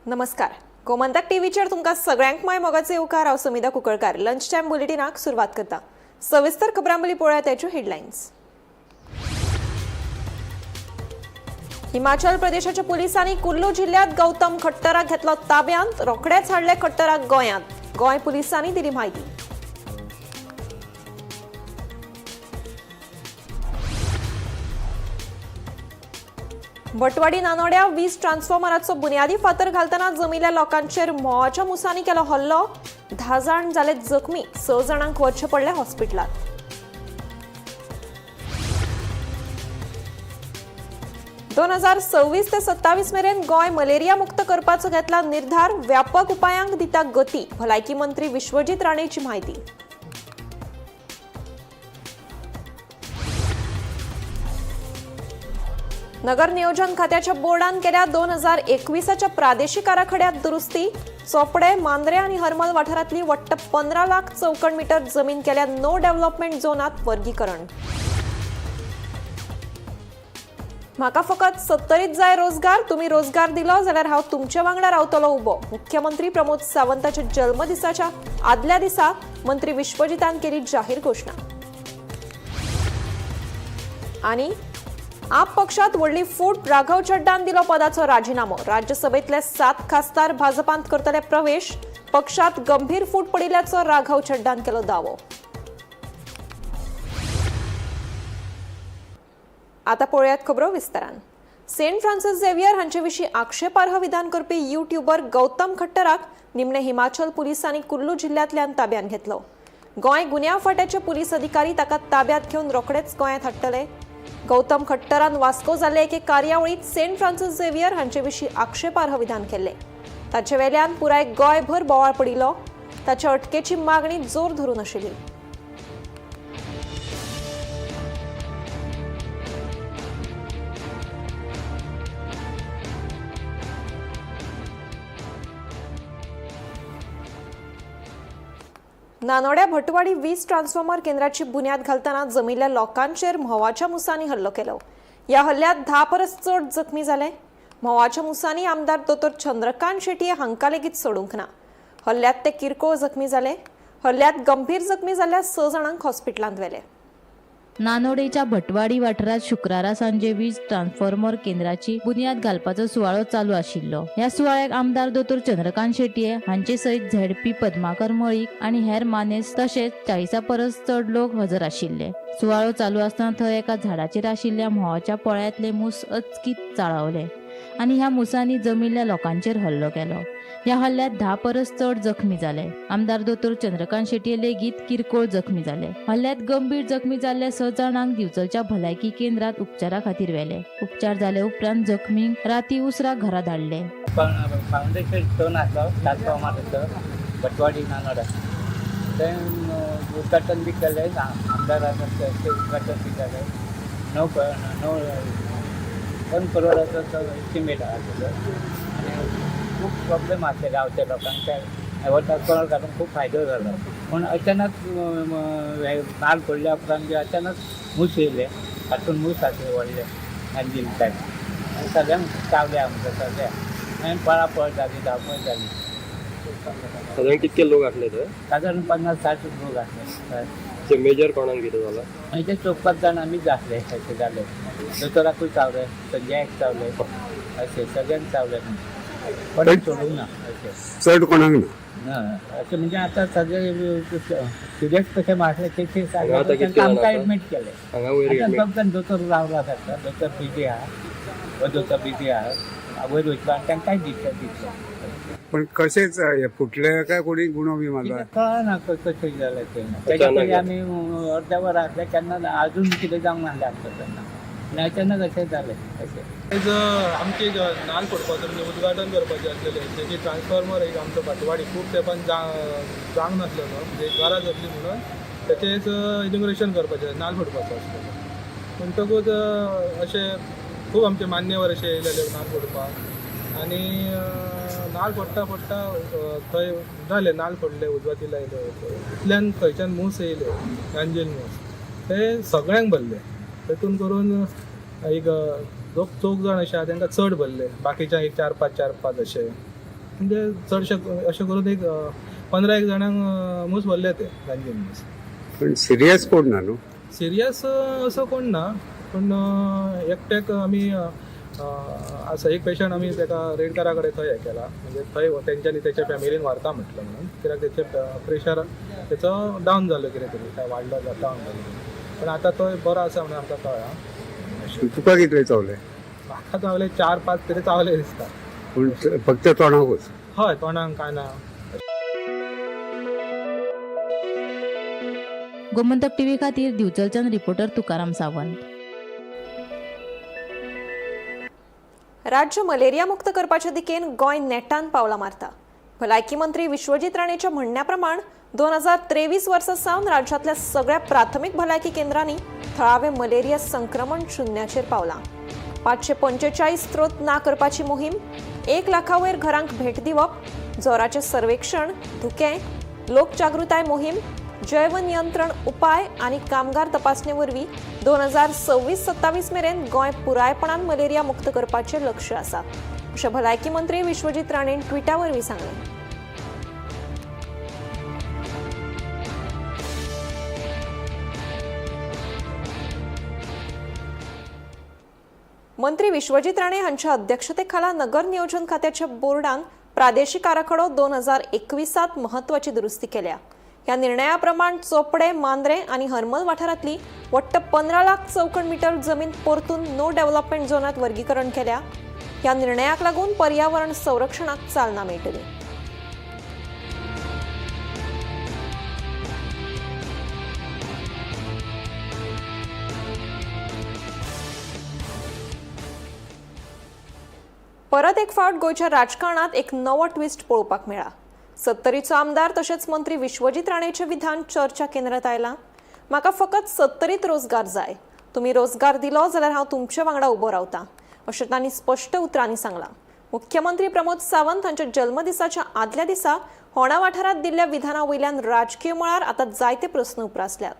नमस्कार. गोमंतक टीव्हीचेर तुमकां सगळ्यांक माय मोगाचे येवकार. हांव समिधा कुंकळकार. लंच टायम बुलेटिनाक सुरवात करता. सविस्तर खबरांवली पळोवया त्याच्यो हेडलायन्स. हिमाचल प्रदेशाच्या पुलिसांनी कुल्लू जिल्ह्यात गौतम खट्टराक घेतलो ताब्यांत. रोखडेच हाडले खट्टराक गोंयांत. गोंय पुलिसांनी दिली माहिती. भटवाडी नानोड्या 20 ट्रान्सफॉर्मराचो बुन्यादी फातर घालतना जमिल्ल्या लोकांचेर मोवाच्या मुसांनी केलो हल्लो. 10 जाण जाले जखमी. 6 जाणांक व्हरचे पडले हॉस्पिटलात. दोन 2026 ते 27 मेरेन गोंय मलेरिया मुक्त करपाचो घेतला निर्धार. व्यापक उपायांक दिता गती. भलायकी मंत्री विश्वजीत राणेची माहिती. नगर नियोजन खात्याच्या बोर्डान केल्या 2021च्या प्रादेशिक आराखड्यात दुरुस्ती. चोपडे, मांद्रे आणि हरमल वाठारांतली वट्ट 15 लाख चौकण मीटर जमीन केल्या नो डेव्हलपमेंट झोनात वर्गीकरण. म्हाका फकत 70 जाय रोजगार. तुम्ही रोजगार दिलो जाल्यार हांव तुमचे वांगडा रावतलो उबो. मुख्यमंत्री प्रमोद सावंताच्या जल्मदिसाच्या आदल्या दिसा मंत्री विश्वजितान केली जाहीर घोषणा. आणि आप पक्षात व्हडली फूट. राघव चड्डान दिलो पदाचो राजीनामो. राज्यसभेतले 7 खासदार भाजपांत करतले प्रवेश. पक्षात गंभीर फूट पडिल्ल्याचो राघव चड्डान केलो दावो. आता पळयात खबरो विस्तारान. सेंट फ्रांसिस झेवियर हांचे विशीं आक्षेपार्ह विधान करपी यूट्यूबर गौतम खट्टराक निमणे हिमाचल पुलिसांनी कुल्लू जिल्ल्यांतल्यान ताब्यात घेतलो. गोंय गुन्यांव फाट्याचे पुलीस अधिकारी ताका ताब्यात घेवन रोखडेच गोंयांत हाडटले. गौतम खट्टरान वास्को जाल्ले एके कार्यावळीत सेंट फ्रांसिस झेवियर हांचे विशीं आक्षेपार्ह विधान केल्ले. ताचे वेल्यान पुराय गोंयभर बोवाळ पडिल्लो. ताच्या अटकेची मागणी जोर धरून आशिल्ली. नानोड्या भटवाडी 20 ट्रान्सफॉर्मर केंद्राची बुन्याद घालतना जमिल्ल्या लोकांचेर म्होवाच्या मुसांनी हल्लो केलो. या हल्ल्यात 10 परस चड जखमी जाले. म्होवाच्या मुसांनी आमदार दोतोर चंद्रकांत शेटये हांकां लेगीत सोडूंक ना. हल्ल्यात ते किरकोळ जखमी जाले. हल्ल्यात गंभीर जखमी जाल्ल्या 6 जाणांक हॉस्पिटलांत व्हेले. नानोडेच्या भटवाडी वाठारात शुक्रारा सांजे 20 ट्रान्सफॉर्मर केंद्राची बुन्याद घालपाचो सुवाळो चालू आशिल्लो. ह्या सुवाळ्याक आमदार दोतोर चंद्रकांत शेटये हांचे सयत झेडपी पद्माकर मळीक आणि हेर मानेस्त तशेंच 40 परस चड लोक हजर आशिल्ले. सुवाळो चालू आसतना थंय एका झाडाचेर आशिल्ल्या म्होवाच्या पोळ्यातले मूस अचकीत चाळवले आणि ह्या मुसांनी जमिल्ल्या लोकांचेर हल्लो केलो. ह्या हल्ल्यात 10 परस चड जखमी जाले. आमदार दोतोर चंद्रकांत शेटये लेगीत किरकोळ जखमी जाले. हल्ल्यात गंभीर जखमी जाल्ल्या 6 जाणांक दिवचलच्या भलायकी केंद्रात उपचारा खातीर व्हेले. उपचार जाले उपरांत जखमींक राती उसरा घरा धाडले. फाउंडेशन स्टोन आसलो ट्रान्सफॉर्मराचो भटवाडी नानोडा ते उद्घाटन बी केलें. आमदारान उद्घाटन बी केलें. 9 करोडाचो तो एस्टिमेट आसा आनी खूब प्रॉब्लेम आसले गांवच्या लोकांक. ह्या ट्रान्सफॉर्मर घालून खूब फायदो जालो. पूण अचानक नाल पडल्या उपरांत अचानक मूस येयले. हातून मूस आसले व्हडले इंजीन टायप. सगळ्यांक चावले आमकां सगळ्यांक आनी पळापळ जाली धांवपळ जाली. साधारण कितके लोक आसले थंय? साधारण 50-60 लोक आसले. मेजर कोणाक कितें जाला? म्हणजे 4-5 जाण आमीच आसले अशें जाले. दोतोराकूय चावले, संजयाक चावले, अशें सगळ्यांक चावले. कोणाक सोडूंक ना अशें. चड कोणाक ना अशें म्हणजे आतां सगळे सिरियस कशें मारले ते आतां कितके आमकां जाण एडमीट केले. हांगा वयर आतां फक्त दोतोर रावला सगळा. दोतोर बिजी आहा, वो दोतोर बिजी आहा. वयर वचपा तांकांय दिसता. पण कशेंच फुटले काय कोणी गुणो बी मारला कळना कशें जालें तें. तेच्या पयलीं आमी अर्द्या वर आसले केन्ना अजून कितें जावंक नासलें आमकां तेन्ना. आनी अचानक अशें जालें अशें. आमची नाल पडपाचो म्हणजे उद्घाटन करपाचें आसलेलें. तेजी ट्रान्सफॉर्मर एक आमचो फाटवाडी खूब तेंपान जावंक नासलेलो म्हणजे गरज आसली म्हणून तेचेच इनॉग्रेशन करपाचें नाल पडपाचो आसलेलो. म्हणटकूच अशें खूब आमचे मान्यवर अशे येयलेले नाल पडपाक. आनी नाल पडटा थंय जालें. नाल पडले, उजवाती लायले. इतल्यान थंयच्यान मूस येयले, गांजेल मूस. ते सगळ्यांक भरले. तेतून करून एक 2 जाण अशे आहा तांकां चड भरले. बाकीच्या एक 4-5 अशे म्हणजे चडशे अशें करून एक 15 जाणांक मूस व्हरले ते गांजेन मूस. पण सिरियस कोण ना न्हू. सिरियस असो कोण ना, पण एकट्याक आमी आसा एक पेशंट आमी ताका रेडकारा कडेन थंय हें केला, म्हणजे थंय तेंच्यांनी तेच्या फॅमिलीन व्हरता म्हटलं म्हणून, कित्याक तेचें प्रेशर तेचो डावन जालो कितें तरी, काय वाडलो डावन जालो. पण आतां तो बरो आसा म्हणून आमकां कळ्ळा. तुका कितले चावले. म्हाका चावले 4-5 तरी चावले दिसता. पूण फक्त तोंडाकूच. हय, तोंडाक काना. गोमंतक टीव्ही खातीर दिवचलच्यान रिपोर्टर तुकाराम सावंत. राज्य मलेरिया मुक्त करपाचे दिकेन गोंय नेटान पावलां मारता. भलायकी मंत्री विश्वजीत राणेच्या म्हणण्याप्रमाण 2023 वर्सा सावन राज्यातल्या सगळ्या प्राथमीक भलायकी केंद्रांनी थळावे मलेरिया संक्रमण शुन्याचेर पावलां. 545 स्त्रोत ना करपाची मोहीम, 1 लाखावयर घरांक भेट दिवप, जोराचें सर्वेक्षण, धुकें, लोकजागृताय मोहीम, जैव नियंत्रण उपाय आनी कामगार तपासणे वरवीं 2026-27 मेरेन गोंय पुरायपणान मलेरिया मुक्त करपाचें लक्ष्य आसा, अशें भलायकी मंत्री विश्वजीत राणेन ट्विटा वरवीं सांगलें. मंत्री विश्वजीत राणे हांच्या अध्यक्षतेखाला नगर नियोजन खात्याच्या बोर्डान प्रादेशीक आराखडो 2021 महत्वाची दुरुस्ती केल्या. ह्या निर्णयाप्रमाण चोपडे, मांद्रे आनी हरमल वाठारांतली वट्ट 15 लाख चौखण मीटर जमीन परतून नो डेव्हलपमेंट झोनात वर्गीकरण केल्या. ह्या निर्णयाक लागून पर्यावरण संरक्षणाक चालना मेळटली. परत एक फावट गोंयच्या राजकारणात एक नवो ट्विस्ट पळोवपाक मेळ्ळा. सत्तरीचो आमदार तशेंच मंत्री विश्वजीत राणेचें विधान चर्चा केंद्रांत आयलां. म्हाका फकत सत्तरीत रोजगार जाय. तुमी रोजगार दिलो जाल्यार हांव तुमचे वांगडा उबो रावतां, अशें तांणी स्पश्ट उतरांनी सांगलां. मुख्यमंत्री प्रमोद सावंत हांच्या जल्मदिसाच्या आदल्या दिसा होणा वाठारांत दिल्ल्या विधाना वयल्यान राजकीय मळार आतां जायते प्रस्न उप्रासल्यात.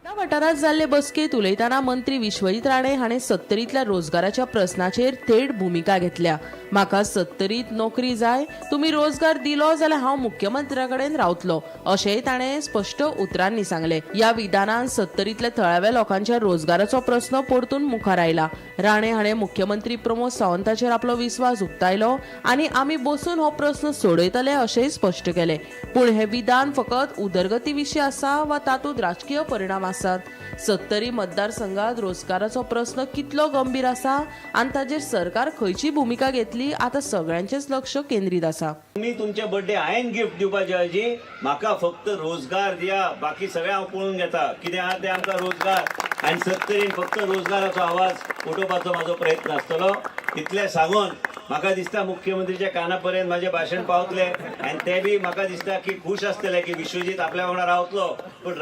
ह्या वाठारात जाल्ले बसकेत उलयतना मंत्री विश्वजीत राणे हाणें सत्तरीतल्या रोजगाराच्या प्रस्नाचेर थेट भुमिका घेतल्या. म्हाका सत्तरीत नोकरी जाय, तुमी रोजगार दिलो जाल्यार हांव मुख्यमंत्र्या कडेन रावतलो, अशेंय ताणें स्पश्ट उतरांनी सांगलें. ह्या विधानान सत्तरीतल्या थळाव्या लोकांच्या रोजगाराचो प्रस्न परतून मुखार आयला. राणे हाणें मुख्यमंत्री प्रमोद सावंताचेर आपलो विस्वास उक्तायलो आनी आमी बसून हो प्रस्न सोडयतले अशेंय स्पश्ट केलें. पूण हें विधान फकत उदरगती विशीं आसा वा तातूंत राजकीय परिणाम आसात? सत्तरी मतदारसंघात रोजगाराचो प्रस्न कितलो गंभीर आसा आनी ताचेर सरकार खंयची भुमिका घेतली आतां सगळ्यांचेच लक्ष केंद्रीत आसा. तुम्ही तुमचे बर्थडे हांवें गिफ्ट दिवपाचे ऐवजी म्हाका फक्त रोजगार दिया, बाकी सगळें हांव पळोवन घेता. कितें आहा तें आमकां रोजगार, आनी सत्तरीन फक्त रोजगाराचो आवाज उठोवपाचो म्हाजो प्रयत्न आसतलो. इतलें सांगून म्हाका दिसता मुख्यमंत्रीच्या काना पर्यंत म्हाजें भाशण पावतलें आनी ते बी म्हाका दिसता की खूश आसतले की विश्वजीत आपल्या वांगडा रावतलो. पूण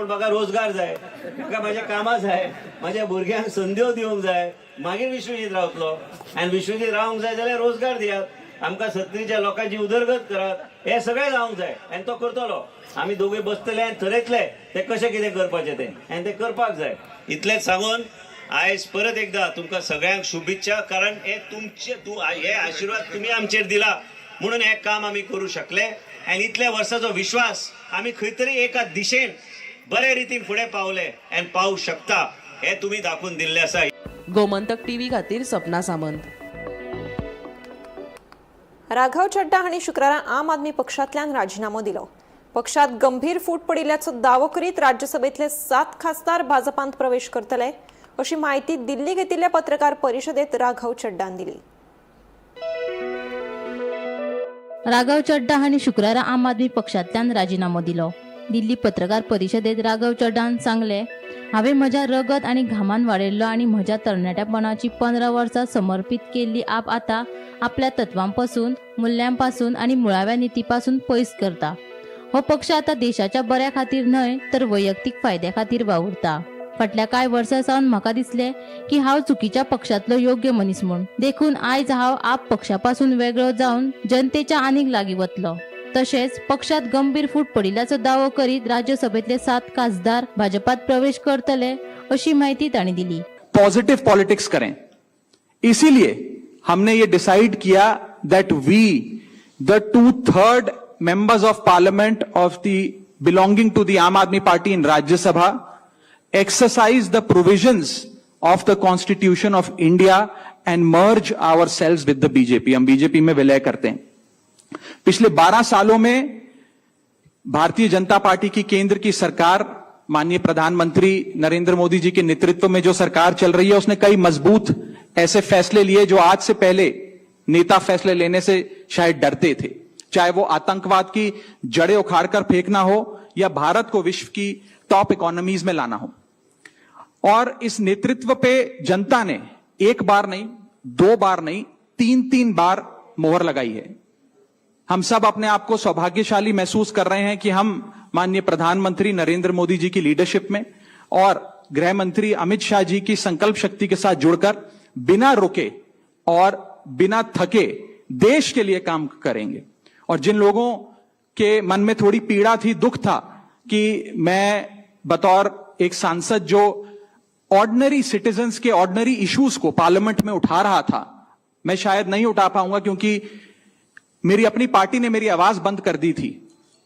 म्हाका रोजगार जाय, म्हाका म्हाज्या कामां जाय, म्हाज्या भुरग्यांक संद्यो दिवंक जाय, मागीर विश्वजीत रावतलो. आनी विश्वजीत रावंक जाय जाल्यार रोजगार दियात, आमकां सत्तरीच्या लोकांची उदरगत करात, हे सगळें जावंक जाय आनी तो करतलो. आमी दोगूय बसतले आनी थरयतले ते कशें कितें करपाचें तें आनी तें करपाक जाय. इतलेंच सांगून आयज परत एकदा तुमकां सगळ्यांक शुभेच्छा, कारण हे आशिर्वाद तुम्ही आमचेर दिला म्हणून हे काम आमी करूं शकले. आनी इतल्या वर्साचो विश्वास आमी खंय तरी एका दिशेन बरे रितीन फुडें पावले आनी पावूं शकता हे तुम्ही दाखवून दिल्ले आसा. गोमंतक टीव्ही खातीर सपना सामंत. राघव चड्डा हांणी शुक्रारा आम आदमी पक्षांतल्यान राजिनामो दिलो. पक्षात गंभीर फूट पडिल्ल्याचो दावो करीत राज्यसभेतले 7 खासदार भाजपांत प्रवेश करतले, अशी माहिती दिल्ली घेतिल्ल्या पत्रकार परिशदेत राघव चड्डान दिली. राघव चड्डा हांणी शुक्रारा आम आदमी पक्षांतल्यान राजिनामो दिलो. दिल्ली पत्रकार परिशदेत राघव चड्डान सांगलें, हांवें म्हज्या रगत आनी घामान वाडयल्लो आनी म्हज्या तरणाट्यापणाची 15 वर्सां समर्पीत केल्ली आप आतां आपल्या तत्वांपासून, मुल्यांपासून आनी मुळाव्या नितीपासून पयस करता. हो पक्ष आतां देशाच्या बऱ्या खातीर न्हय तर वैयक्तीक फायद्या खातीर वावुरता. फाटल्या कांय वर्सां सावन म्हाका दिसलें की हांव चुकीच्या पक्षांतलो योग्य मनीस म्हूण. देखून आयज हांव आप पक्षापासून वेगळो जावन जनतेच्या आनीक लागीं वतलो. तशेंच पक्षात गंभीर फूट पडिल्ल्याचो दावो करीत राज्यसभेतले 7 खासदार भाजपात प्रवेश करतले, अशी माहिती तांणी दिली. पॉजिटिव पॉलिटिक्स करें, इसीलिए हमने ये डिसाइड किया that we the 2/3 members of parliament of the belonging to the Aam Aadmi Party in Rajya Sabha exercise the provisions of the Constitution of India and merge ourselves with the BJP. हम BJP में विलय करते हैं. पिछले 12 सालों में Bharatiya Janata party की केंद्र की सरकार, माननीय प्रधानमंत्री नरेंद्र मोदी जी के नेतृत्व में जो सरकार चल रही है, उसने कई मजबूत ऐसे फैसले लिए जो आज से पहले नेता फैसले लेने से शायद डरते थे. चाहे वो आतंकवाद की जड़ें उखाड़कर फेंकना हो या भारत को विश्व की टॉप इकोनॉमीज में लाना हो. और इस नेतृत्व पे जनता ने एक बार नहीं, 2 बार नहीं, 3 बार मोहर लगाई है. हम सब अपने आप को सौभाग्यशाली महसूस कर रहे हैं कि हम माननीय प्रधानमंत्री नरेंद्र मोदी जी की लीडरशिप में और गृह मंत्री अमित शाह जी की संकल्प शक्ति के साथ जुड़कर बिना रुके और बिना थके देश के लिए काम करेंगे. और जिन लोगों के मन में थोड़ी पीड़ा थी, दुख था कि मैं बतौर एक सांसद जो ऑर्डिनरी सिटीजन्स के ऑर्डिनरी इश्यूज को पार्लियामेंट में उठा रहा था, मैं शायद नहीं उठा पाऊंगा क्योंकि मेरी अपनी पार्टी ने मेरी आवाज बंद कर दी थी.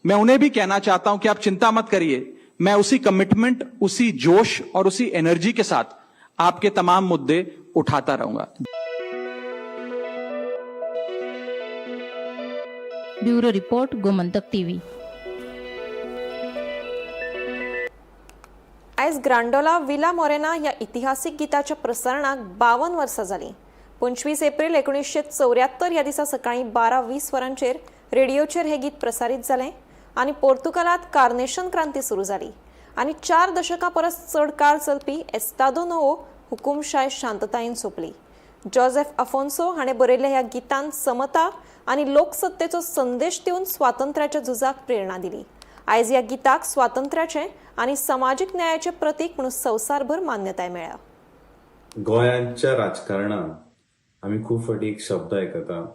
मैं उन्हें भी कहना चाहता हूं कि आप चिंता मत करिए, मैं उसी कमिटमेंट, उसी जोश और उसी एनर्जी के साथ आपके तमाम मुद्दे उठाता रहूंगा. Bureau report, Gomantak TV. आयज ग्रांडोला विला मोरेना ह्या इतिहासीक गिताच्या प्रसारणाक 52 वर्सां जालीं. 25 एप्रिल 1974 ह्या दिसा सकाळीं 12:20 वरांचेर रेडिओचेर हे गीत प्रसारीत जालें आनी पोर्तुगालात कार्नेशन क्रांती सुरू जाली आनी 4 दशकां परस चड काळ चलपी एस्तादो नोवो हुकुमशाय शांततायेन सोंपली. जोझेफ आफोन्सो हाणें बरयल्ल्या ह्या गितान समता आनी लोकसत्तेचो संदेश दिवन स्वातंत्र्याच्या झुजाक प्रेरणा दिली. आयज ह्या गिताक स्वातंत्र्याचें आनी समाजीक न्यायाचें प्रतीक म्हणून संवसारभर मान्यताय मेळ्ळ्या. गोंयांच्या राजकारणात आमी खूब फावटी एक शब्द आयकता,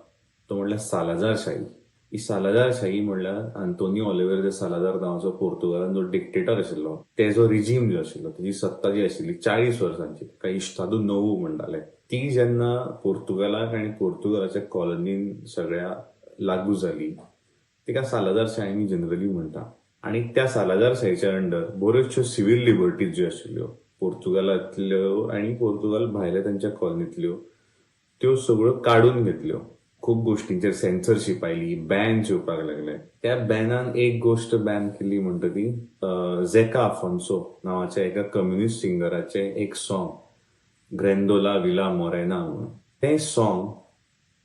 तो म्हणल्यार सालाजारशाही. ही सालाजारशाही म्हणल्यार आंतोनियो ऑलिव्हेरा दे सालाजार नांवाचो पोर्तुगालान जो डिक्टेटर आशिल्लो, तेजो रिजीम जो आशिल्लो, तेजी सत्ता जी आशिल्ली 40 वर्सांची, ताका इस्तादो नोवो म्हणटाले, ती जेन्ना पोर्तुगालाक आनी पोर्तुगालाच्या कॉलनीन सगळ्या लागू जाली, तिका सालाजारशाही आमी जनरली म्हणटा. आनी त्या सालाजारशाहीच्या अंडर बऱ्योचश्यो सिव्हील लिबर्टीज ज्यो आशिल्ल्यो पोर्तुगालांतल्यो आनी पोर्तुगाल भायल्या तांच्या कॉलनींतल्यो, त्यो सगळ्यो काडून घेतल्यो. खूब गोष्टींचेर सेन्सरशीप आयली, बॅन येवपाक लागले. त्या बॅनान एक गोष्ट बॅन केली म्हणटा ती झेका आफोन्सो नांवाच्या एका कम्युनिस्ट सिंगराचे एक सॉंग ग्रँडोला विला मोरेना म्हणून. तें सॉंग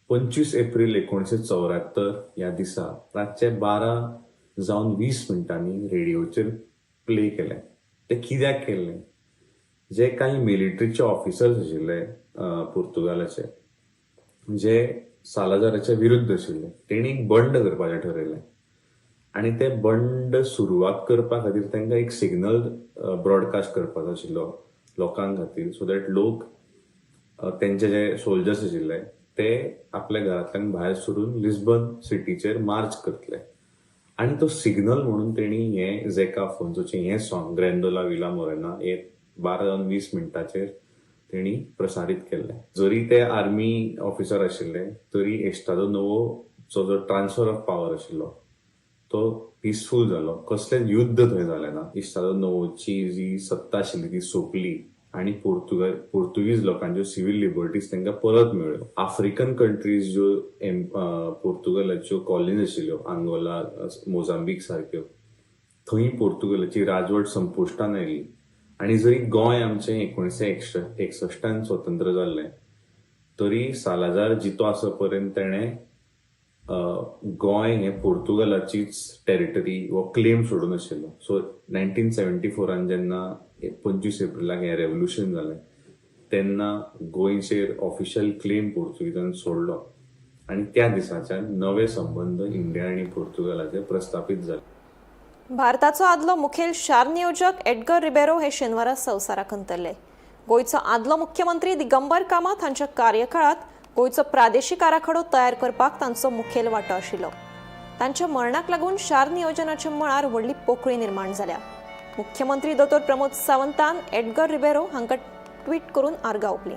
25 एप्रिल 1974 ह्या दिसा रातचे 12:20 रेडिओचेर प्ले केलें. तें कित्याक केल्लें? जे कांय मिलिटरीचे ऑफिसर्स आशिल्ले पोर्तुगालाचे, जे सालाजाराच्या विरुद्ध आशिल्ले, तेणी एक बंड करपाचें ठरयलें आनी ते बंड सुरवात करपा खातीर तांकां एक सिग्नल ब्रॉडकास्ट करपाचो आशिल्लो लोकां खातीर, सो दॅट लोक तेंचे जे सोल्जर्स आशिल्ले ते आपल्या घरांतल्यान भायर सरून लिस्बन सिटीचेर मार्च करतले. आनी तो सिग्नल म्हणून तेणी हें झेका आफोन्सोचें हें सॉंग ग्रँडोला विला मोरेना हे 12:20 तेणी प्रसारीत केल्लें. जरी ते आर्मी ऑफिसर आशिल्ले तरी एस्तादो नोवोचो जो ट्रान्सफर ऑफ पावर आशिल्लो तो पिसफूल जालो. कसलेंच युद्ध थंय जालें ना. एस्तादो नोवोची जी सत्ता आशिल्ली ती सोंपली आनी पोर्तुगीज लोकांच्यो सिव्हील लिबर्टीज तांकां परत मेळ्ळ्यो. आफ्रिकन कंट्रीज ज्यो पोर्तुगालाच्यो कॉलनीज आशिल्ल्यो, आंगोला, मोजांबीक सारक्यो, थंय पोर्तुगालाची राजवट संपुश्टान आयली. आनी जरी गोंय आमचें 1961 स्वतंत्र जाल्लें तरी सालाजार जितो आसा पर्यंत तेणें गोंय हें पोर्तुगालाचीच टेरिटरी वो क्लेम सोडून आशिल्लो. सो 1974 जेन्ना 25 एप्रिलाक हें रेव्होल्युशन जालें तेन्ना गोंयचेर ऑफिशियल क्लेम पोर्तुगीजान सोडलो आनी त्या दिसाच्यान नवे संबंद इंडिया आनी पोर्तुगालाचे प्रस्थापीत जाले. भारताचो आदलो मुखेल शार नियोजक एडगर रिबेरो हे शेनवारा संवसाराक अंतरले. गोंयचो आदलो मुख्यमंत्री दिगंबर कामत हांच्या कार्यकाळात गोंयचो प्रादेशीक आराखडो तयार करपाक तांचो मुखेल वांटो आशिल्लो. तांच्या मरणाक लागून शार नियोजनाच्या मळार व्हडली पोकळी निर्माण जाल्या. मुख्यमंत्री दोतोर प्रमोद सावंतान एडगर रिबेरो हांकां ट्वीट करून आर्गां ओंपली.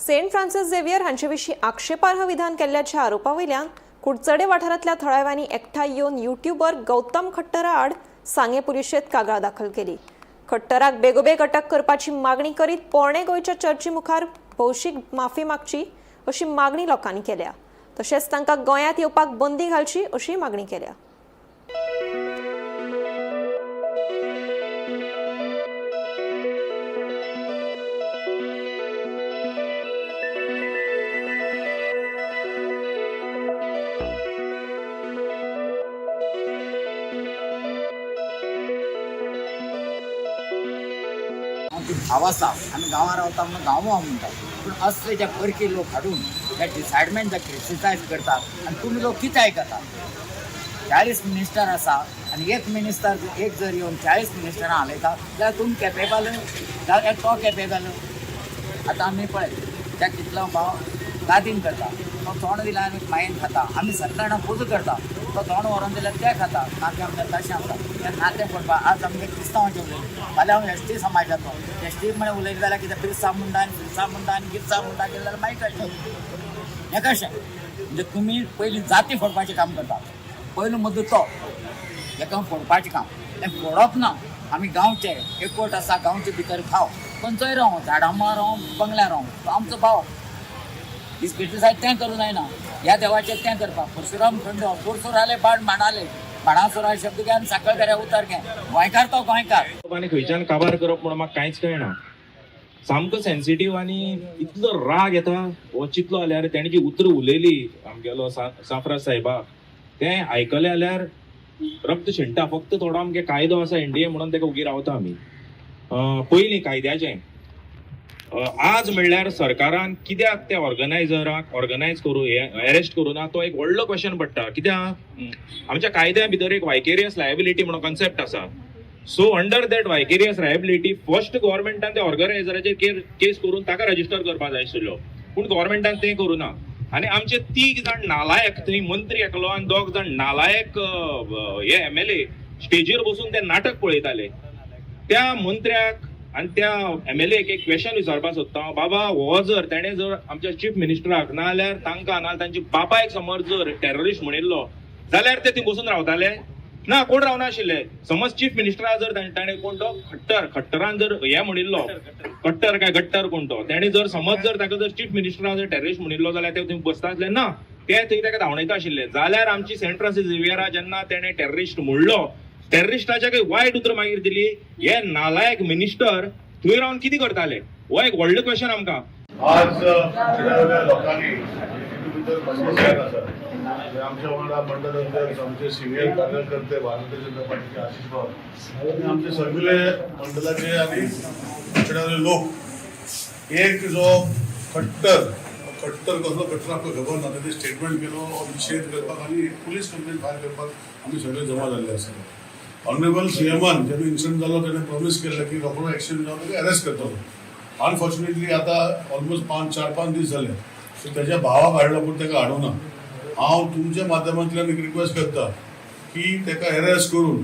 सेंट फ्रान्सिस झेवियर हांचे विशीं आक्षेपार्ह विधान केल्ल्याच्या आरोपावयल्यान कुडचडे वाठारांतल्या थळाव्यांनी एकठांय येवन युट्यूबर गौतम खट्टरा आड सांगे पुलिशेंत कागाळ दाखल केली. खट्टराक बेगोबेग अटक करपाची मागणी करीत पोरणे गोंयच्या चर्ची मुखार भौशीक माफी मागची अशी मागणी लोकांनी केल्या. तशेंच तांकां गोंयांत येवपाक बंदी घालची अशी मागणी केल्या. भाव आसा आमी गांवां रावता म्हणून गांवा म्हणटात, पूण असले जे परके लोक हाडून हे डिसायडमेंट क्रिटिसायज करतात आनी तुमी लोक कितें आयकतात. 40 मिनिस्टर आसा आनी एक मिनिस्टर एक जर येवन 40 मिनिस्टरां हालयता जाल्यार तुमी कॅपेबल जाल्यार तो कॅपेबल. आतां आमी पळय त्या कितलो भाव गादीन करता, तो तोंड दिला आनी मायेन खाता. आमी सरकाराक पुजा करता, तो तोंड व्हरून दिल्यार ते खाता. नातें आमचें तशें आसता. तें नातें पडपाक आज आमगे क्रिस्तांवांचें उलयलें, फाल्यां हांव एसटी समाजाचो. एसटी म्हळ्यार उलयलें जाल्यार कितें बिरसा म्हणटा आनी बिरसा म्हणटा आनी गिरसा म्हणटा केलें जाल्यार मागीर कशें हें कशें. म्हणजे तुमी पयलीं जाती फोडपाचें काम करता. पयलो मुद्दो तो हेका फोडपाचें काम. हें फोडप ना. आमी गांवचे एकवट आसा, गांवचे भितर खाव, खंयचोय राव, झाडां मुळार राव, बंगल्यार राव, तो आमचो भाव. दीस क्रिटिसायज तें करूं जायना. ह्या देवाचें तें करपाक. परशुराम खंड पोरसूर आले बाण मांडाले, बाणासुरा शब्द घे आनी साखळकऱ्या उतर घे. गोंयकार तो गोंयकार. आनी खंयच्यान काबार करप म्हणून म्हाका कांयच कळना. सामको सेन्सिटीव आनी इतलो राग येता हो चितलो जाल्यार तेणी जी उतरां उलयली आमगेलो साफराज साहेबाक तें आयकलें जाल्यार रक्त शिंटा. फक्त थोडो आमगे कायदो आसा इंडिये म्हणून तेका उगी रावता आमी. पयलीं कायद्याचें आज म्हणल्यार सरकारान कित्याक त्या ऑर्गनायझराक ऑर्गनायज करून अरेस्ट करूं ना तो एक व्हडलो क्वेश्चन पडटा. कित्याक आमच्या कायद्या भितर एक वायकेरियस लायबिलिटी म्हणून कॉन्सेप्ट आसा. So under that vicarious liability first गव्हर्मेंटान त्या ऑर्गनायझराचेर केस करून ताका रजिस्टर करपाक जाय आशिल्लो, पूण गव्हर्मेंटान तें करूं ना. आनी आमचे 3 जाण नालायक, थंय मंत्री एकलो आनी 2 जाण नालायक हे MLA स्टेजीर बसून ते नाटक पळयताले. त्या मंत्र्याक आनी त्या MLAक एक क्वेश्चन विचारपाक सोदता. बाबा हो जर तेणें जर आमच्या चीफ मिनिस्टराक ना जाल्यार तांकां ना तांच्या बापायक समज जर टेररिस्ट म्हणिल्लो जाल्यार ते थंय बसून रावताले ना? कोण रावना आशिल्ले. समज चीफ मिनिस्टराक जर ताणें कोण तो खट्टरान जर हे म्हणिल्लो, कट्टर काय गट्टर कोण तो, तेणी जर समज जर ताका जर चीफ मिनिस्टराक जर टेररिस्ट म्हणिल्लो जाल्यार ते थंय बसता आसले ना? ते थंय ताका धांवणयता आशिल्ले. जाल्यार आमची सेंट फ्रान्सिस झेवियरा जेन्ना तेणें टेररिस्ट म्हणलो, टेररिस्टाच्या काही वायट उतर मागीर दिली. हे नालायक मिनिस्टर थंय रावन कितें करताले? हो एक व्हडलो क्वेश्चन आमकां. आज लोकांनी आमच्या वांगडा मंडळाचे आमचे सिनियर कार्यकर्ते भारतीय जनता पार्टीचे आशिष भाऊ आणि आमचे सगळे मंडळाचे आणि लोक एक जो खट्टर कसलो खट्टर आमकां खबर ना ताणें स्टेटमेंट केलो निषेध करपाक आनी पुलीस कंप्लेंट फायल करपाक आमी सगळे जमा जाल्ले आसले. ऑनरेबल सीएमान जेन्ना इन्सिडंट जालो तेणें प्रॉमिस केल्लें की रोखडो एक्शन जावन ताका अरेस्ट करतलो. अनफॉर्च्युनेटली आतां ऑलमोस्ट 4-5 दीस जाले सो तेज्या भावाक हाडलो पूण ताका हाडूना. हांव तुमच्या माध्यमांतल्यान एक रिक्वेस्ट करता की ताका अरेस्ट करून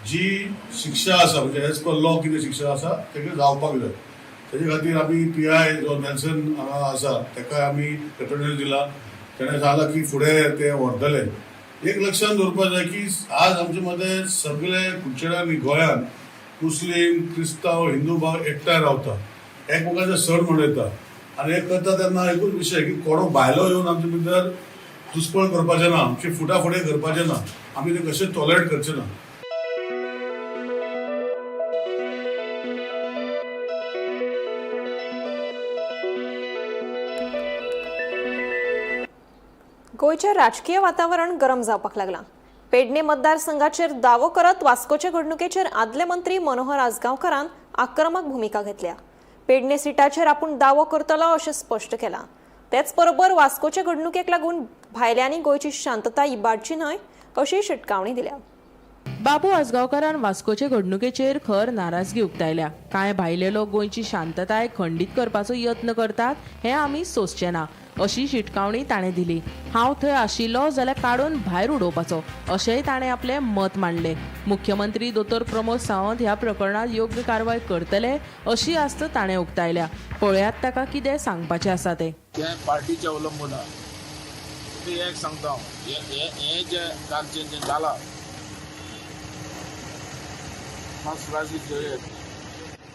जी शिक्षा आसा म्हणजे एज पर लॉ कितें शिक्षा आसा ताका जावपाक जाय. तेजे खातीर आमी PI जो नेल्सन हांगा आसा ताका आमी रेफरन्स दिला. तेणें सांगलां की फुडें ते व्हरतले. एक लक्षात दवरपाक जाय की आज आमचे मदें सगळे कुडचड्या आनी गोंयांत मुस्लीम क्रिस्तांव हिंदू भाव एकठांय रावता, एकमेकांचे सण मनयता आनी हें करता तेन्ना एकूच विशय की कोणो भायलो येवन आमचे भितर दुस्पळ करपाचें ना, आमची फुटाफुडें करपाचें ना, आमी ते कशें टॉलरेट करचें ना. गोंयचें राजकीय वातावरण गरम जावपाक लागलां. पेडणे मतदारसंघाचेर दावो करत वास्कोचे घडणुकेचेर आदले मंत्री मनोहर आजगांवकारान आक्रमक भुमिका घेतल्या. पेडणे सिटाचेर आपूण दावो करतलो अशें स्पश्ट केलां. तेच बरोबर वास्कोचे घडणुकेक लागून भायल्यांनी गोंयची शांतताय इबाडची न्हय अशी शिटकावणी दिल्या. बाबू आजगांवकारान वास्कोचे घडणुकेचेर खर नाराजगी उक्तायल्या. कांय भायले लोक गोंयची शांतताय खंडीत करपाचो यत्न करतात हें आमी सोंसचे ना. अशी शिटकावणी ताणें दिली. हांव थंय आशिल्लो जाल्यार काडून भायर उडोवपाचो अशेंय ताणें आपलें मत मांडलें. मुख्यमंत्री दोतोर प्रमोद सावंत ह्या प्रकरणात योग्य कारवाय करतले अशी आस्त ताणें उक्तायल्या. पळयात ताका कितें सांगपाचें आसा तें. पार्टीचे अवलंबून ते एक सांगता हे जे कालचे जे जाला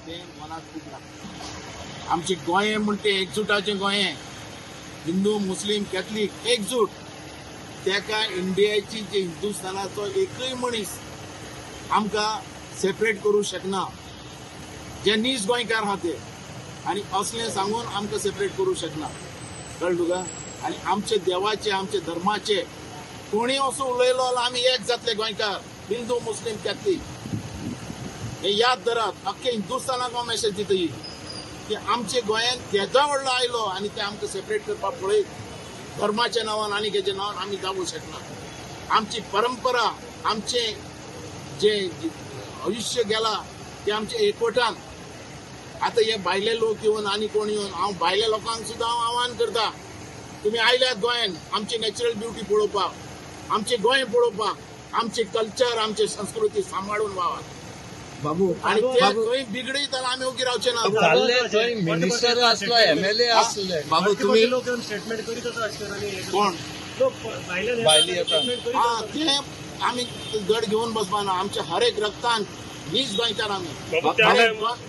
ते मनाक खूब लागता. आमचे गोंय म्हणते एकजुटाचें गोंय, हिंदू मुस्लीम कॅथलीक एकजूट. तेका इंडियाची जे हिंदुस्थानाचो एकय मनीस आमकां सेपरेट करूं शकना. जे नीज गोंयकार आहा ते आनी असलें सांगून आमकां सेपरेट करूं शकना. कळ्ळें तुका? आनी आमचे देवाचे आमचे धर्माचे कोणी असो उलयलो जाल्यार आमी एक जातले गोंयकार, हिंदू मुस्लीम कॅथलीक. हे याद धरात. अख्खे हिंदुस्थानाक हांव मॅसेज दितली की आमचे गोंयांत तेजा व्हडलो आयलो आनी ते आमकां सेपरेट करपाक पळयत धर्माच्या नांवान आनी हेच्या नांवान आमी जावूंक शकना. आमची परंपरा आमचे जे आयुश्य गेला ते आमचे एकवटान. आतां हे भायले लोक येवन आनी कोण येवन हांव भायल्या लोकांक सुद्दां हांव आव्हान करता, तुमी आयल्यात गोंयान आमची नॅचरल ब्युटी पळोवपाक, आमचे गोंय पळोवपाक, आमचे कल्चर आमची संस्कृती सांबाळून व्हावा. बाबू आणि ते खंय बिगडीत जाल्यार आमी ओगी रावचे ना. मिनिस्टर आसलो MLA आसले बाबू तुम्ही स्टेटमेंट करीत कोण भायली येता ते आमी गड घेवन बसपा ना. आमच्या हर एक रक्तान नीज गोंयकार आमी.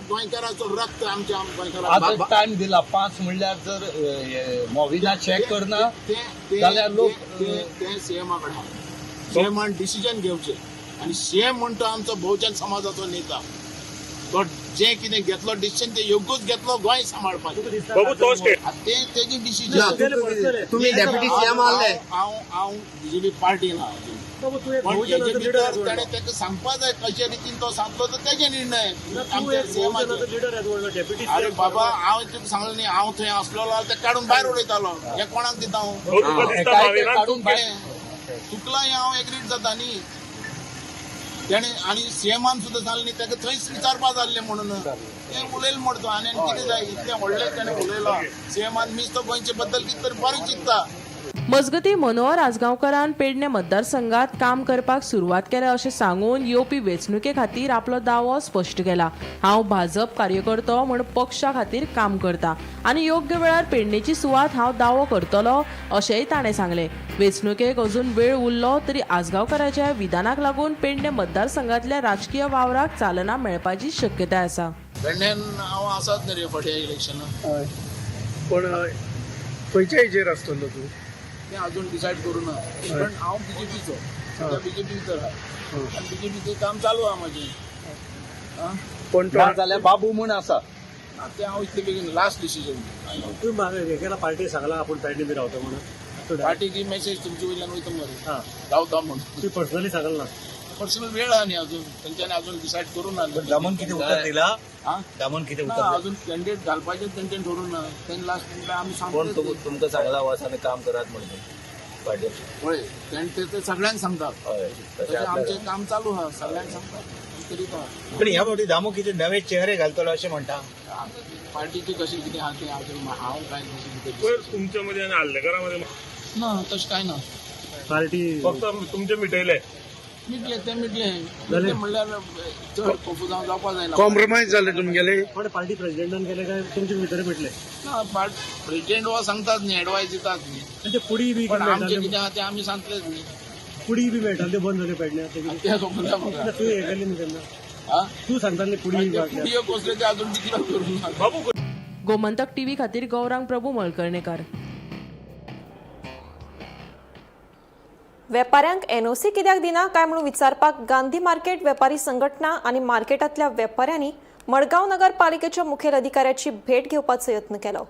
गोंयकाराचो रक्त आमच्या गोंयकाराचो. टाइम दिला 5 म्हणल्यार जर मोविना चेक करना जाल्यार लोक ते सीएमा कडेन. सीएमान डिसिजन घेवचे आनी सीएम म्हणतो आमचो बहुजन समाजाचो नेता. तो जे कितें घेतलो डिसिजन ते योग्यच घेतलो गोंय सांबाळपाचें. तेजी डिसिजन. तुम्ही डेप्युटी सीएम आले. हांव BJP पार्टी ना. पण हेजे भितर ताणें ताका सांगपा जाय कशे रितीन तो सांगलो तर तेजे निर्णय. अरे बाबा हांव तुका सांगलें न्ही, हांव थंय आसलो जाल्यार ते काडून भायर उडयतालो. हे कोणाक दिता हांव? चुकला हें हांव एग्रीड जाता न्ही. तेणे आनी सीएमान सुद्दां सांगलें न्ही ताका थंयच विचारपा जाल्लें म्हणून ते उलयलें म्हणतो. आनी कितें जाय इतलें व्हडलें ताणें उलयलो. सीएमान मीच तो गोंयचे बद्दल कितें तरी बरें चिंतता. मजगती मनोहर आजगांवकारान पेडणे मतदारसंघात काम करपाक सुरवात केल्या अशें सांगून येवपी वेंचणुके खातीर आपलो दावो स्पश्ट केला. हांव भाजप कार्यकर्तो म्हूण पक्षा खातीर काम करता आनी योग्य वेळार पेडणेची सुवात हांव दावो करतलो अशेंय ताणें सांगलें. वेंचणुकेक अजून वेळ उरलो तरी आजगांवकाराच्या विधानाक लागून पेडणे मतदारसंघातल्या राजकीय वावराक चालना मेळपाची शक्यताय आसा. पेडण्यान हांव आसात न्ही रे फाटल्या इलेक्शनाक. पण खंयच्या हेजेर आसतलो तूं? तें अजून डिसायड करूं ना. पण हांव BJPचो सद्या BJP भितर आहा आनी BJPचें काम चालू आहा म्हाजें. पण जाल्यार बाबू म्हूण आसा ते हांव इतले बेगीन लास्ट डिसिजन. तुमी पार्टी सांगला आपूण पेडणे बी रावता म्हणून. पार्टीची मेसेज तुमचे वयल्यान वयता मरे रावता म्हणून. तुमी पर्सनली सांगला ना? पर्सनल वेळ आहा न्ही अजून. तेंच्यांनी अजून डिसायड करूं ना. दामन कितें उतर दिला? दामन कितें ना उतर अजून कॅन्डिडेट घालपाचें तेंच्यांनी ठरून ना. तेन्ना लास्ट आमी कोण सांगतो तुमकां सांगला वचाने काम करात म्हणून पार्टी? पळय ते सगळ्यांक सांगतात. हय तशें आमचें काम चालू आहा. सगळ्यांक सांगतात करीत आहा. पण ह्या फावटी दामू कितें नवे चेहरे घालतलो अशें म्हणटा. पार्टीचे कशें कितें आहा तें हांव काय कितें तुमच्या मध्ये आणि आल्लेकरांमध्ये ना तशें कांय ना. पार्टी फक्त तुमचे मिटयले मिटले ते मिटले म्हणल्यार चड कन्फ्यूज जावपा जायना. कॉम्प्रोमाइज जाले तुमगेले? पार्टी प्रेसिडेंटान केले काय तुमचे भितर मिटले? ना प्रेसिडेंट हो सांगतात न्ही, एडवायस दितात न्ही. म्हणजे पुडी बी पण आमचें कितें आहा तें आमी सांगतलेच न्ही. पुडी बी मेळटा ते बंद झाले पेडणे. तें खबर म्हाका. तूं हे केलें न्ही तेन्ना? तूं सांगताले पुडी पुडियो कसले ते अजून डिक्लेअर करूं ना. गोमंतक टीव्ही खातीर गौरांग प्रभू मळकर्णेकार. वेपाऱ्यांक NOC कित्याक दिना काय म्हणून विचारपाक गांधी मार्केट वेपारी संघटना आणि मार्केटांतल्या वेपाऱ्यांनी मडगांव नगरपालिकेच्या मुखेल अधिकाऱ्याची भेट घेवपाचो यत्न केलो.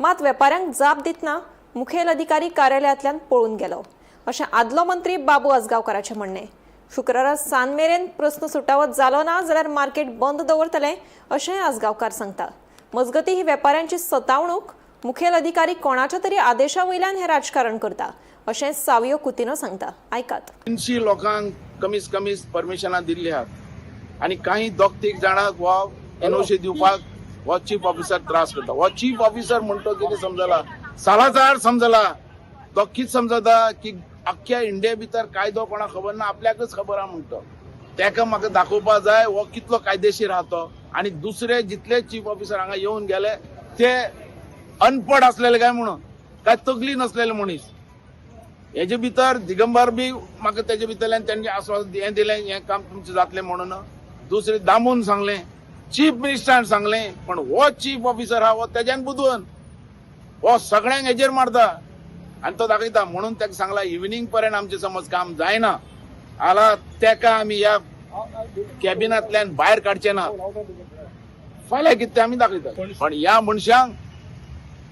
मात वेपाऱ्यांक जाप दितना मुखेल अधिकारी कार्यालयांतल्यान पळून गेलो अशें आदलो मंत्री बाबू आजगांवकाराचें म्हणणें. शुक्रारा सांज मेरेन प्रस्न सुटावत जालो ना जाल्यार मार्केट बंद दवरतले अशेंय आजगांवकार सांगता. मजगती ही वेपाऱ्यांची सतावणूक मुखेल अधिकारी कोणाच्या तरी आदेशा वयल्यान हे राजकारण करता अशें सावियो कुतिनो सांगता. आयकात. 300 लोकांक कमीत कमी परमिशनां दिल्ली आहात आनी काही दोग-तीग जाणांक हो NOC दिवपाक हो चीफ ऑफिसर त्रास करता. हो चीफ ऑफिसर म्हणतो कितें समजला सालाजार समजला तो कित समजता की अख्ख्या इंडिया भितर कायदो कोणा खबर ना, आपल्याकच खबर आहा म्हणतो. तेका म्हाका दाखोवपा जाय हो कितलो कायदेशीर आहा तो. आणि दुसरे जितले चीफ ऑफिसर हांगा येऊन गेले ते अनपड असलेले काय म्हणून, काय तकली नसलेले मनीस. हेजे भितर दिगंबर बी म्हाका तेजे भितरल्यान त्यांनी आस्वासन हें दिलें, हें काम तुमचें जातलें म्हणून. दुसरे दामून सांगलें, चीफ मिनिस्टरान सांगलें, पण हो चीफ ऑफिसर आहा हो तेज्यान बुदवून हो सगळ्यांक हेजेर मारता आणि तो दाखयता. म्हणून ताका सांगला इव्हिनिंग पर्यंत आमचे समज काम जायना आला तेका आमी ह्या कॅबिनातल्यान भायर काडचे ना. फाल्यां कितें आमी दाखयता. पण ह्या मनशांक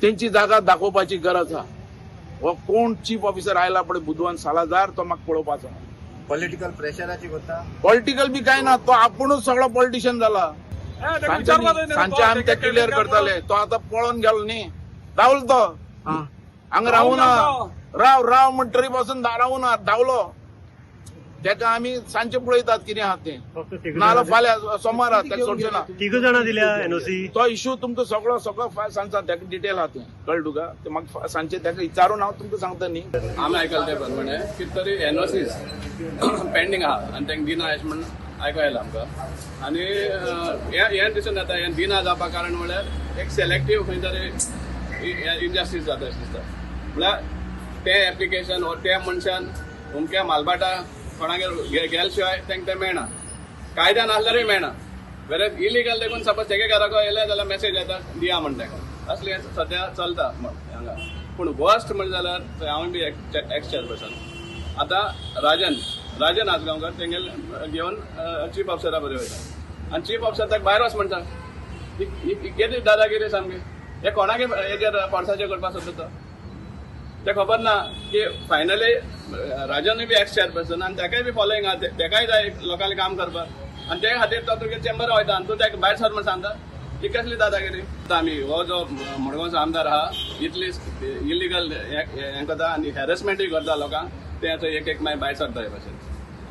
तेंची जागा दाखोवपाची गरज आहा. हो कोण चीफ ऑफिसर आयला पळय बुधवान सालाजार तो म्हाका पळोवपाचो. पॉलिटिकल प्रेशराची गोता पॉलिटिकल बी काय ना, तो आपुणूच सगळो पॉलिटिशियन जाला. सांचे आमी ते क्लियर करताले, तो आता पळोवन गेलो न्ही, धांवलो तो हांगा रावूना, राव राव म्हणटरी पासून रावूना, धांवलो. तेका आमी सांचे पळयतात कितें आहा तें, नाल्यार फाल्यां सोमार आहा तेका सोडचे ना. तिग जाणां दिल्या एनओसी. तो इश्यू तुमकां सगळो सांगता, तेका डिटेल आहा तें कळ्ळें तुका. ते म्हाका सांचे तेका विचारून हांव तुमकां सांगता न्ही. आमी आयकलां ते प्रमाणे कितें तरी एनओसीज पेंडींग आहा आनी तांकां दिना अशें म्हण आयको येयला आमकां. आनी हें दिसून येता, हें दिना जावपा कारण म्हळ्यार एक सेलेक्टीव खंय तरी इनजस्टीस जाता अशें दिसता. म्हळ्यार तें एप्लिकेशन वो त्या मनशान अमक्या मालबाटा कोणागेर गेले शिवाय तांकां तें मेळना, कायद्यान आसल्यारूय मेळना. वेरेज इलिगल देखून सपोज तेगे घराको येयले जाल्यार मेसेज येता दिया म्हण ताका. असलें सद्या चलता हांगा. पूण वर्स्ट म्हणजे जाल्यार हांव बी एक्स चेअरपर्सन आतां राजन आजगांवकर तेंगेल घेवन चीफ ऑफिसरा बरें वयता आनी चीफ ऑफिसर ताका भायर वच म्हणटा. कितें दादागिरी सामकी. हे कोणागे हेजेर फोर्साचेर करपाक सोदता तो. ते खबर ना की फायनली राजनूय बी एक्स चेअरपर्सन आनी तेकाय बी फॉलोईंग आहा, तेकाय जाय लोकांनी काम करपाक. आनी ते खातीर तो तुगे चेंबर वयता आनी तूं तेका भायर सर म्हण सांगता. ही कसली दादागिरी. आमी हो जो मडगांवचो आमदार आहा इतली इलिगल हें करता आनी हॅरेसमेंटूय करता लोकांक, ते एक मागीर भायर सरता हे भाशेन.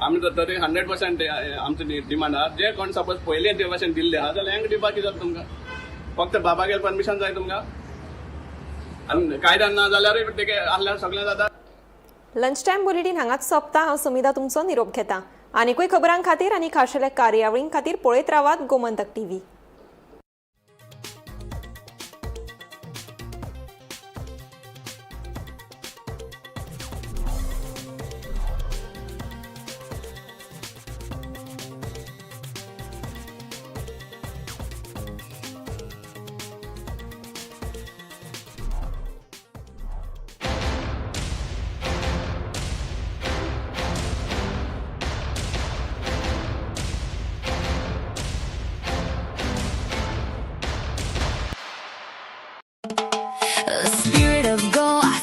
आमी तर तरी 100% आमची डिमांड आहा. जे कोण सपोज पयलीं ते भाशेन दिल्ले आहा जाल्यार हेंका दिवपाक कितें जाता तुमकां. फक्त बाबागेर परमिशन जाय तुमकां आनी कायद्यान ना जाल्यारूय तेगे आसल्यार सगळें जाता. लंच टायम बुलेटिन हांगाच सोंपता. हांव सुमिता तुमचो निरोप घेता. आनीकूय खबरां खातीर आनी खाशेल्या कार्यावळीं खातीर पळयत रावात Gomantak TV.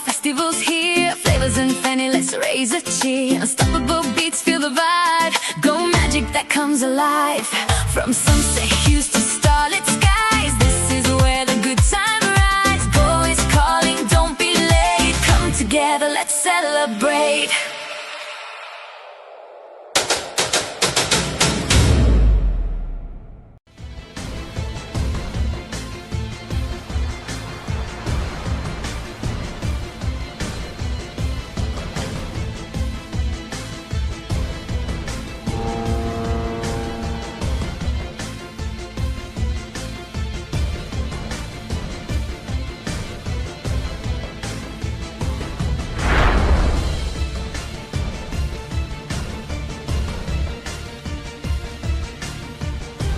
Festivals here, flavors infinite, let's raise a cheer. Unstoppable beats, feel the vibe. Go magic that comes alive. From Sunset Hues to